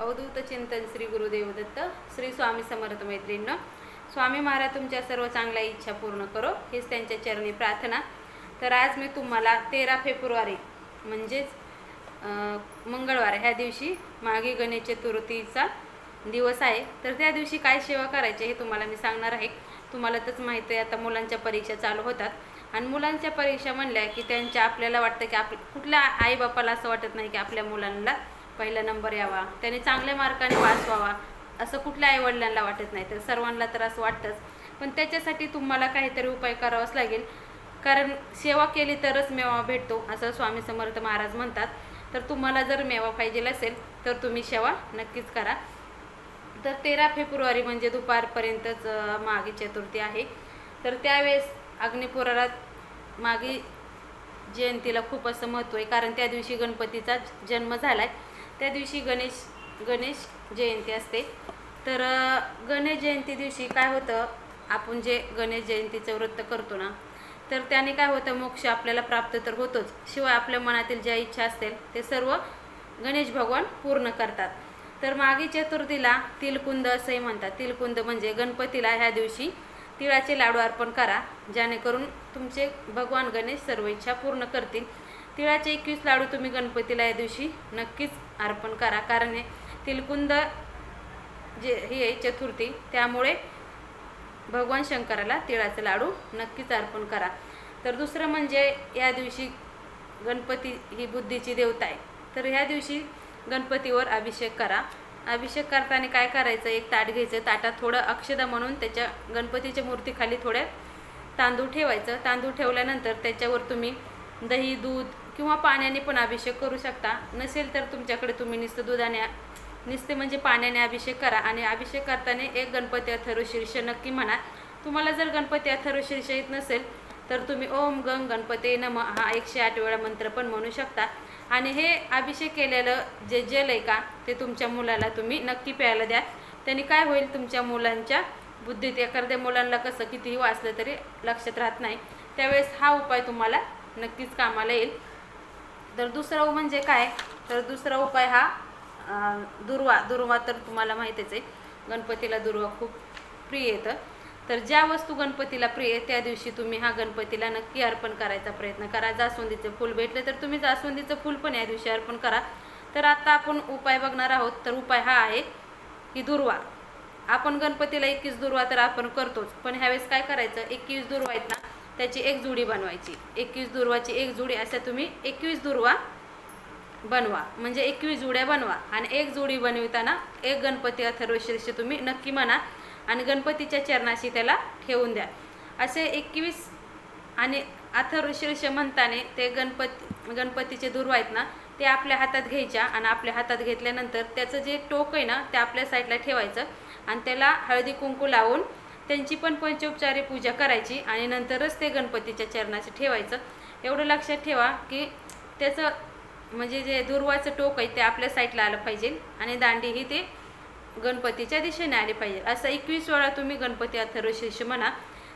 अवधूत चिंतन श्री गुरुदेव दत्त श्री स्वामी समर्थ मैत्रिणींनो, स्वामी महाराज तुमच्या सर्व चांगल्या इच्छा पूर्ण करो हीच त्यांच्या चरणी प्रार्थना। तर आज मी तुम्हाला 13 फेब्रुवारी म्हणजेच मंगळवार ह्या दिवशी माघी गणेश चतुर्थीचा दिवस आहे। तर त्या दिवशी काय सेवा करायची हे तुम्हाला मी सांगणार आहे। तुम्हाला तर माहिती आहे आता मुलांच्या परीक्षा चालू होतात आणि मुलांच्या परीक्षा म्हणल्या की त्यांच्या आपल्याला वाटतं की कुठल्या आई बापाला असं वाटत नाही की आपल्या मुलांना पहिला नंबर यावा, त्याने चांगल्या मार्काने पास व्हावा, असं कुठल्या आई वडिलांना वाटत नाही। तर सर्वांना तर असं वाटतंच, पण त्याच्यासाठी तुम्हाला काहीतरी उपाय करावाच लागेल, कारण सेवा केली तरच मेवा भेटतो असं स्वामी समर्थ महाराज म्हणतात। तर तुम्हाला जर मेवा पाहिजे असेल तर तुम्ही सेवा नक्कीच करा। तर 13 फेब्रुवारी म्हणजे दुपारपर्यंतच माघी चतुर्थी आहे। तर त्यावेळेस अग्निपुराणात माघी जयंतीला खूप असं महत्त्व आहे, कारण त्या दिवशी गणपतीचा जन्म झालाय। त्या दिवशी गणेश जयंती असते। तर गणेश जयंती दिवशी काय होतं, आपण जे गणेश जयंतीचं व्रत करतो ना, तर त्याने काय होतं, मोक्ष आपल्याला प्राप्त तर होतोच, शिवाय आपल्या मनातील ज्या इच्छा असतील ते सर्व गणेश भगवान पूर्ण करतात। तर माघी चतुर्थीला तिलकुंद असंही म्हणतात। तिलकुंद म्हणजे गणपतीला ह्या दिवशी तिळाचे लाडू अर्पण करा, जेणेकरून तुमचे भगवान गणेश सर्व इच्छा पूर्ण करतील। तिळाचे 21 लाडू तुम्ही गणपतीला या दिवशी नक्कीच अर्पण करा, कारण हे तिलकुंद जे ही चतुर्थी त्यामुळे भगवान शंकराला तिळाचे लाडू नक्कीच अर्पण करा। तर दुसरं म्हणजे या दिवशी गणपती ही बुद्धीची देवता आहे। तर ह्या दिवशी गणपतीवर अभिषेक करा। अभिषेक करताना काय करायचं, एक ताट घ्यायचं, ताटात थोडं अक्षदा म्हणून त्याच्या गणपतीच्या मूर्तीखाली थोड्या तांदूळ ठेवायचं। तांदूळ ठेवल्यानंतर त्याच्यावर तुम्ही दही, दूध किंवा पाण्याने पण अभिषेक करू शकता। नसेल तर तुमच्याकडे तुम्ही नुसते म्हणजे पाण्याने अभिषेक करा। आणि अभिषेक करताना एक गणपती अथर्वशीर्ष नक्की म्हणा। तुम्हाला जर गणपती अथर्वशीर्ष येत नसेल तर तुम्ही ओम गंग गणपती नमः हा 108 वेळा मंत्र पण म्हणू शकता। आणि हे अभिषेक केलेलं जे जल आहे का, ते तुमच्या मुलाला तुम्ही नक्की प्यायला द्या। त्याने काय होईल, तुमच्या मुलांच्या बुद्धीत, एखाद्या मुलांना कसं कितीही वाचलं तरी लक्षात राहत नाही, त्यावेळेस हा उपाय तुम्हाला नक्कीच कामाला येईल। तर दुसरा म्हणजे काय, तर दुसरा उपाय हा दुर्वा तर तुम्हाला माहितीच आहे, गणपतीला दुर्वा खूप प्रिय येतं। तर ज्या वस्तू गणपतीला प्रिय आहे त्या दिवशी तुम्ही हा गणपतीला नक्की अर्पण करायचा प्रयत्न करा। जास्वंदीचं फूल भेटले तर तुम्ही जास्वंदीचं फूल पण या दिवशी अर्पण करा। तर आता आपण उपाय बघणार आहोत। तर उपाय हा आहे की दुर्वा, आपण गणपतीला 21 दुर्वा तर आपण करतोच, पण ह्यावेळेस काय करायचं, 21 दुर्वा आहेत ना त्याची एक जोडी बनवायची। 21 दुर्वाची एक जोडी, असं तुम्ही 21 दुर्वा बनवा, म्हणजे 21 जोड्या बनवा। आणि एक जोडी बनविताना एक गणपती अथर्वशीर्ष तुम्ही नक्की म्हणा आणि गणपतीच्या चरणाशी त्याला ठेवून द्या। असे 21 आणि अथर्वशीर्ष म्हणताने ते गणपतीचे दुर्वा आहेत ना ते आपल्या हातात घ्यायच्या, आणि आपल्या हातात घेतल्यानंतर त्याचं जे टोक आहे ना ते आपल्या साईडला ठेवायचं आणि त्याला हळदी कुंकू लावून त्यांची पण पंचोपचारी पूजा करायची आणि नंतरच ते गणपतीच्या चरणाशी ठेवायचं। एवढं लक्षात ठेवा की त्याचं म्हणजे जे दुर्वाचं टोक आहे ते आपल्या साईडला आलं पाहिजे आणि दांडी ही ते गणपतीच्या दिशेने आली पाहिजे। असं 21 वेळा तुम्ही गणपती अथर्वशीर्ष म्हणा।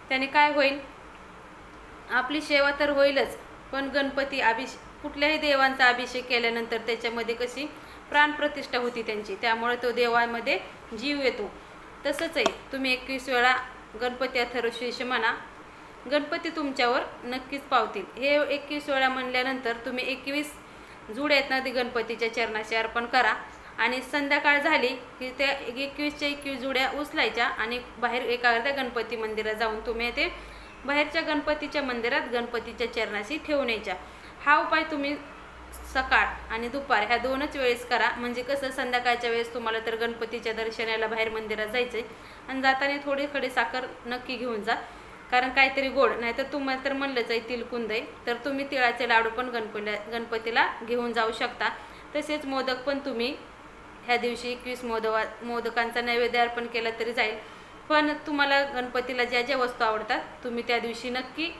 त्याने काय होईल, आपली सेवा तर होईलच, पण गणपती कुठल्याही देवांचा अभिषेक केल्यानंतर त्याच्यामध्ये कशी प्राणप्रतिष्ठा होती त्यांची, त्यामुळे तो देवामध्ये जीव येतो। तसंच आहे, तुम्ही 21 वेळा गणपती अथर्वशीर्ष म्हणा, गणपती तुमच्यावर नक्कीच पावतील। हे 21 वेळा म्हणल्यानंतर तुम्ही 21 जुड्या आहेत ना ते गणपतीच्या चरणाशी अर्पण करा। आणि संध्याकाळ झाली की त्या 21च्या 21 जुड्या उचलायच्या आणि बाहेर एखाद्या गणपती मंदिरात जाऊन तुम्ही ते बाहेरच्या गणपतीच्या मंदिरात गणपतीच्या चरणाशी ठेवून यायच्या। हा उपाय तुम्ही सकाळ आणि दुपार ह्या दोनच वेळेस करा। म्हणजे कसं, संध्याकाळच्या वेळेस तुम्हाला तर गणपतीच्या दर्शनाला बाहेर मंदिरात जायचं आहे आणि जाताना थोडी खडी साखर नक्की घेऊन जा, कारण काहीतरी गोड, नाहीतर तुम्हाला तर म्हणलंच आहे तिलकुंद आहे, तर तुम्ही तिळाचे लाडू पण गणपतीला घेऊन जाऊ शकता। तसेच मोदक पण तुम्ही ह्या दिवशी 21 मोदकांचा नैवेद्य अर्पण केला तरी जाईल, पण तुम्हाला गणपतीला ज्या ज्या वस्तू आवडतात तुम्ही त्या दिवशी नक्की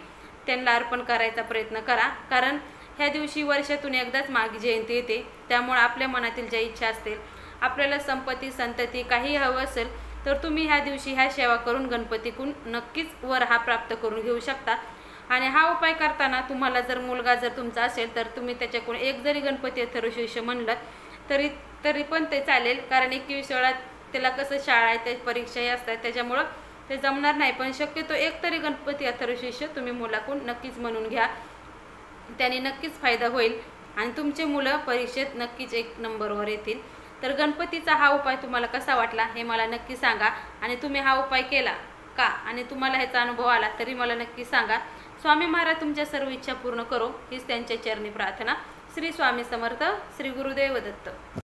त्यांना अर्पण करायचा प्रयत्न करा, कारण ह्या दिवशी वर्षातून एकदाच माघी जयंती येते। त्यामुळे आपल्या मनातील ज्या इच्छा असतील, आपल्याला संपत्ती संतती काही हवं असेल तर तुम्ही ह्या दिवशी ह्या सेवा करून गणपतीकडून नक्कीच वर हा प्राप्त करून घेऊ शकता। आणि हा उपाय करताना तुम्हाला जर मुलगा जर तुमचा असेल तर तुम्ही त्याच्याकडून एक जरी गणपती अथर्वशीर्ष म्हणलं तरी तरी पण ते चालेल, कारण 21 वेळा त्याला कसं शाळा आहे, त्या परीक्षाही असतात, त्याच्यामुळं ते जमणार नाही. पण शक्यतो एक तरी गणपती अथर्वशीर्ष तुम्ही मुलाकडून नक्कीच म्हणून घ्या, त्याने नक्कीच फायदा होईल आणि तुमचे मुलं परीक्षेत नक्कीच 1 नंबरवर येतील. तर गणपतीचा हा उपाय तुम्हाला कसा वाटला हे मला नक्की सांगा, आणि तुम्ही हा उपाय केला का आणि तुम्हाला ह्याचा अनुभव आला तरी मला नक्की सांगा. स्वामी महाराज तुमच्या सर्व इच्छा पूर्ण करो हीच त्यांच्या चरणी प्रार्थना. श्री स्वामी समर्थ. श्री गुरुदेव दत्त.